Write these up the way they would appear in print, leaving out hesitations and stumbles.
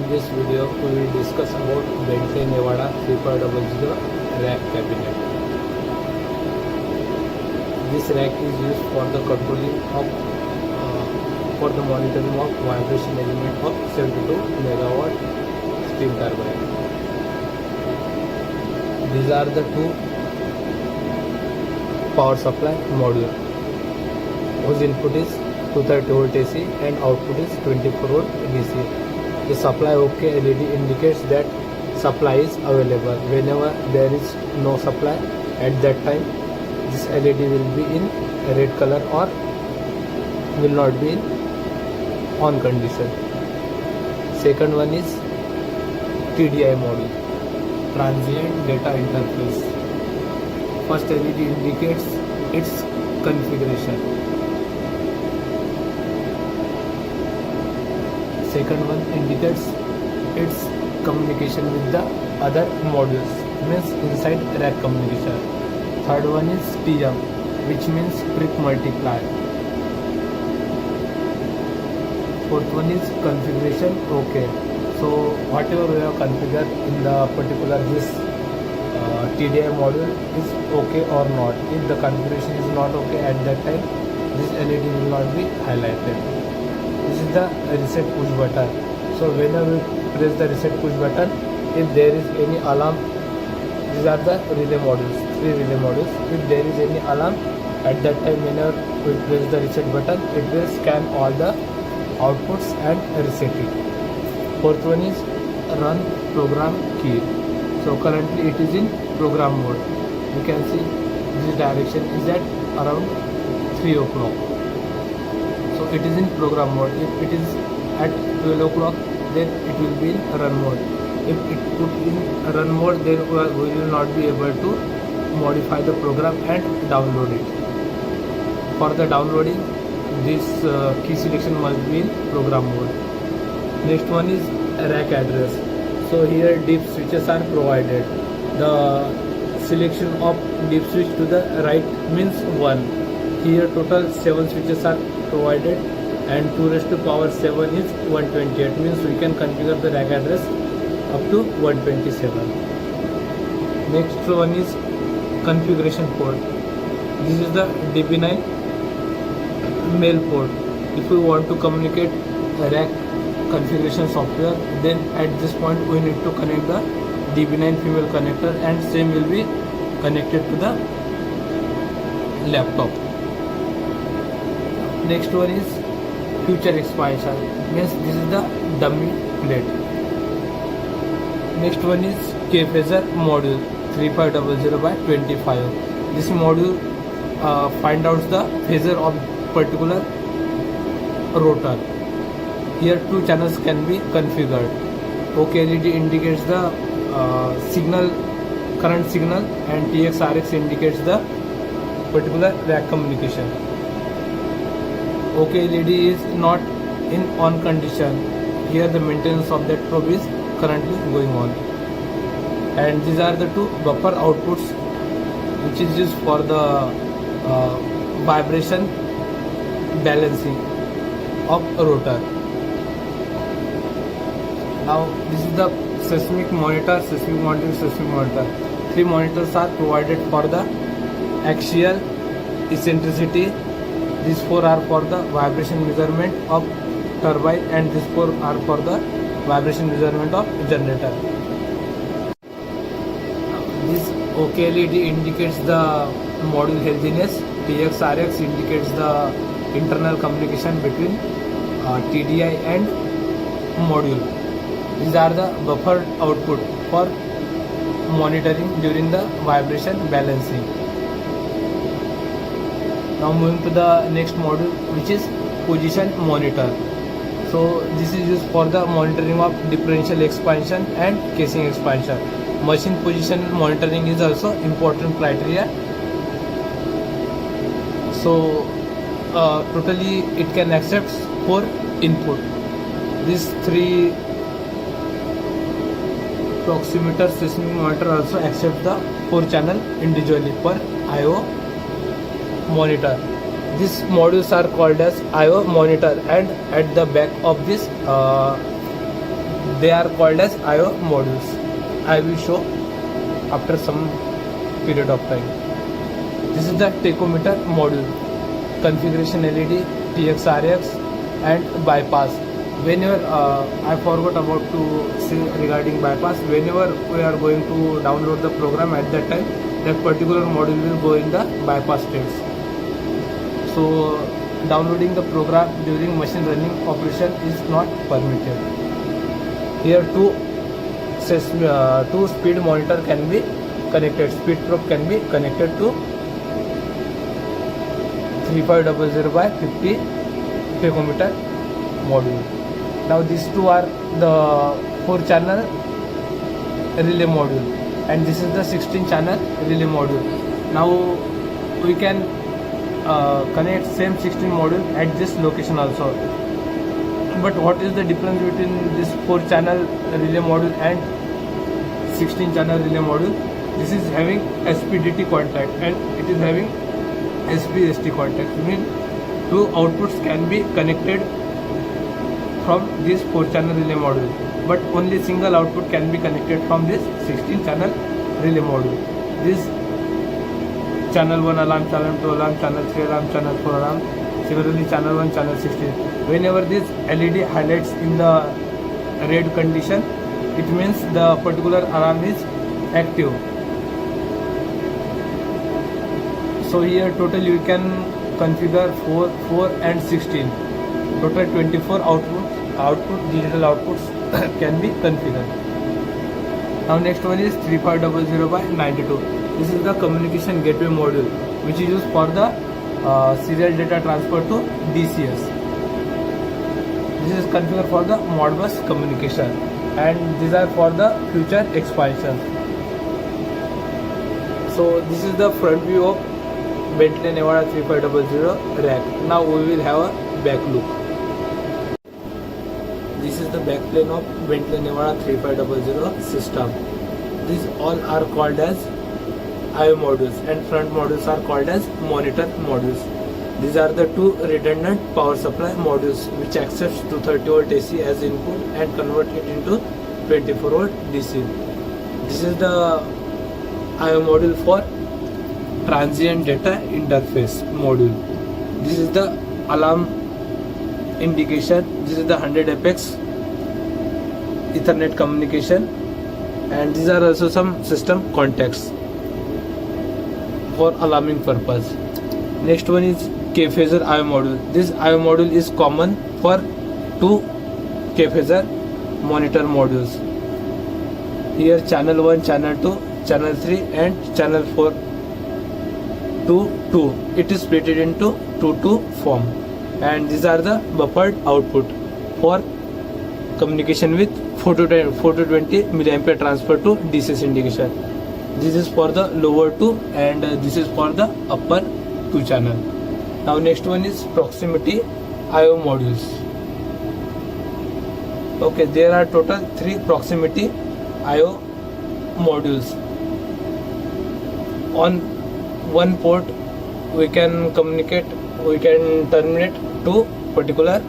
this video, we will discuss about Bentley Nevada 3500 rack cabinet. This rack is used for the controlling of, for the monitoring of vibration element of 72 megawatt steam turbine. These are the two power supply module whose input is 230 volt AC and output is 24 volt DC. The supply OK LED indicates that supply is available. Whenever there is no supply, at that time this LED will be in red color or will not be in on condition. Second one is TDI module, transient data interface. First LED indicates its configuration. Second one indicates its communication with the other modules, means inside rack communication. Third one is TM, which means trip multiplier. Fourth one is configuration OK. So whatever we have configured in the particular this TDI module is OK or not. If the configuration is not OK at that time, this LED will not be highlighted. This is the reset push button. So whenever we press the reset push button, if there is any alarm, these are the relay modules, 3 relay modules. If there is any alarm, at that time whenever we press the reset button, it will scan all the outputs and reset it. Fourth one is run program key. So currently it is in program mode. You can see this direction is at around 3 o'clock. So it is in program mode. If it is at 12 o'clock, then it will be in run mode. If it put in run mode, then we will not be able to modify the program and download it. For the downloading, this key selection must be in program mode. Next one is rack address. So here deep switches are provided. The selection of deep switch to the right means 1. Here total 7 switches are provided and 2 raised to power 7 is 128, means we can configure the rack address up to 127. Next one is configuration port. This is the DB9 male port. If we want to communicate rack configuration software, then at this point we need to connect the DB9 female connector and same will be connected to the laptop. Next one is future expansion, means this is the dummy plate. Next one is K-phasor module 3500 by 25. This module find out the phasor of particular rotor. Here 2 channels can be configured. OK LED indicates the signal, current signal, and TX-RX indicates the particular rack communication. OK LED is not in on condition. Here the maintenance of that probe is currently going on. And these are the 2 buffer outputs which is used for the vibration balancing of a rotor. Now this is the seismic monitor, seismic monitoring, seismic monitor. 3 monitors are provided for the axial eccentricity. These 4 are for the vibration measurement of turbine and these 4 are for the vibration measurement of generator. This OK LED indicates the module healthiness. TX-RX indicates the internal communication between TDI and module. These are the buffered output for monitoring during the vibration balancing. Now moving to the next module, which is position monitor. So this is used for the monitoring of differential expansion and casing expansion. Machine position monitoring is also important criteria. So totally it can accept 4 input. These 3 proximeter seismic monitor also accept the 4 channel individually per IO monitor. These modules are called as IO monitor, and at the back of this they are called as IO modules. I will show after some period of time. This is the tachometer module, configuration LED, TX-RX and bypass. Whenever I forgot about to say regarding bypass, whenever we are going to download the program, at that time that particular module will go in the bypass states. So downloading the program during machine running operation is not permitted. Here two speed monitor can be connected, speed probe can be connected to 3500 by 50 tachometer module. Now these two are the 4-channel relay module, and this is the 16-channel relay module. Now we can connect same 16 module at this location also. But what is the difference between this 4-channel relay module and 16-channel relay module? This is having SPDT contact and it is having SPST contact. Means two outputs can be connected from this 4-channel relay module, but only single output can be connected from this 16-channel relay module. This channel 1 alarm, channel 2 alarm, channel 3 alarm, channel 4 alarm, similarly channel 1, channel 16. Whenever this LED highlights in the red condition, it means the particular alarm is active. So here total you can configure 4 and 16. Total 24 digital outputs can be configured. Now next one is 3500 by 92. This is the communication gateway module, which is used for the serial data transfer to DCS. This is configured for the Modbus communication, and these are for the future expansion. So this is the front view of Bentley Nevada 3500 rack. Now we will have a back look. This is the back plane of Bentley Nevada 3500 system. These all are called as IO modules, and front modules are called as monitor modules. These are the two redundant power supply modules which accepts 230 volt AC as input and convert it into 24 volt DC. This is the IO module for transient data interface module. This is the alarm indication. This is the 100 apex Ethernet communication, and these are also some system contacts for alarming purpose. Next one is K-phasor IO module. This IO module is common for two K-phasor monitor modules. Here channel 1, channel 2, channel 3 and channel 4 to 2. It is split into 2-2 form, and these are the buffered output for communication with 4 to 20 milliampere transfer to DCS indication. This is for the lower 2 and this is for the upper 2 channel. Now next one is proximity IO modules. Okay, there are total 3 proximity IO modules. On one port we can communicate, we can terminate to particular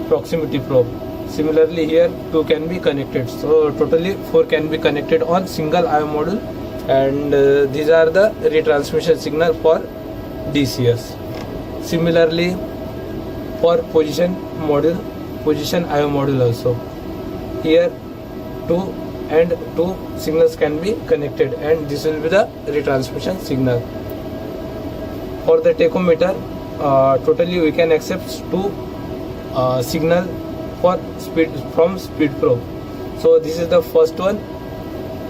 proximity probe. Similarly here 2 can be connected, so totally 4 can be connected on single IO module, and these are the retransmission signal for DCS. Similarly for position IO module also, here 2 and 2 signals can be connected, and this will be the retransmission signal. For the tachometer, totally we can accept 2 signal for speed from speed probe. So this is the first one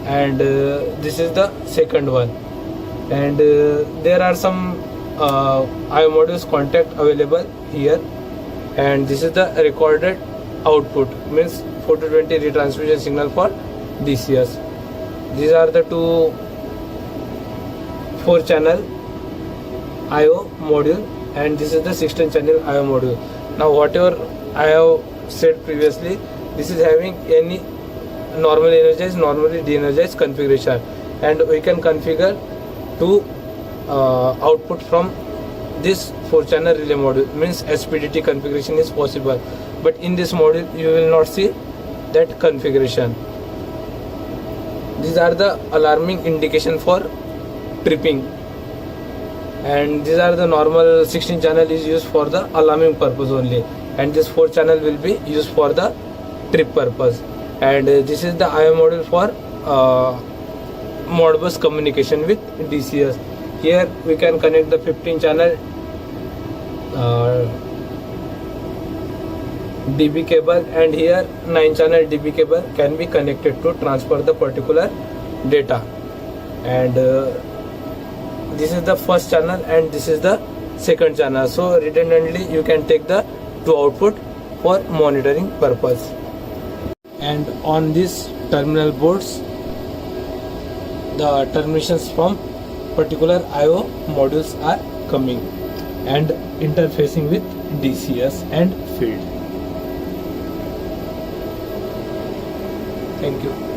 and this is the second one, and there are some IO modules contact available here, and this is the recorded output, means 4 to 20 retransmission signal for DCS. These are the 2 4-channel IO module, and this is the 16-channel IO module. Now whatever I have said previously, this is having any normally energized, normally de-energized configuration, and we can configure 2 output from this 4-channel relay module, means SPDT configuration is possible. But in this module you will not see that configuration. These are the alarming indication for tripping, and these are the normal 16 channel is used for the alarming purpose only, and this 4 channel will be used for the trip purpose. And this is the IO module for Modbus communication with DCS. Here we can connect the 15 channel DB cable, and here 9 channel DB cable can be connected to transfer the particular data. And this is the first channel and this is the second channel, so redundantly you can take the 2 output for monitoring purpose. And on these terminal boards, the terminations from particular IO modules are coming and interfacing with DCS and field. Thank you.